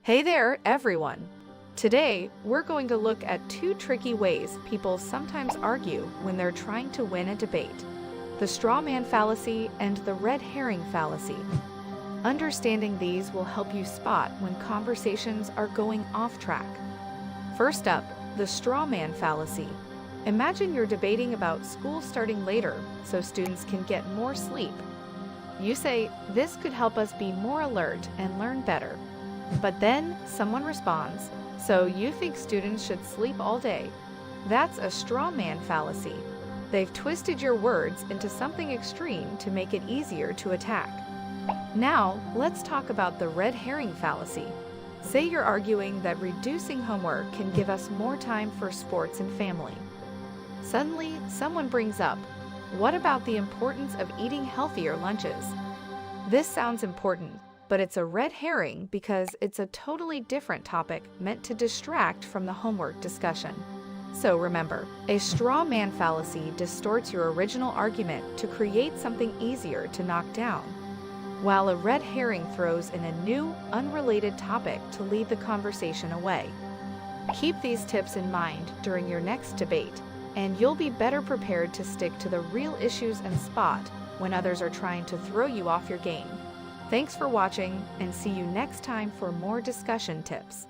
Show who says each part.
Speaker 1: Hey there, everyone! Today, we're going to look at two tricky ways people sometimes argue when they're trying to win a debate: the straw man fallacy and the red herring fallacy. Understanding these will help you spot when conversations are going off track. First up, the straw man fallacy. Imagine you're debating about school starting later so students can get more sleep. You say, "This could help us be more alert and learn better." But then someone responds, "So you think students should sleep all day?" That's a straw man fallacy. They've twisted your words into something extreme to make it easier to attack. Now, let's talk about the red herring fallacy. Say you're arguing that reducing homework can give us more time for sports and family. Suddenly, someone brings up, "What about the importance of eating healthier lunches?" This sounds important, but it's a red herring because it's a totally different topic meant to distract from the homework discussion. So remember, a straw man fallacy distorts your original argument to create something easier to knock down, while a red herring throws in a new, unrelated topic to lead the conversation away. Keep these tips in mind during your next debate, and you'll be better prepared to stick to the real issues and spot when others are trying to throw you off your game. Thanks for watching, and see you next time for more discussion tips.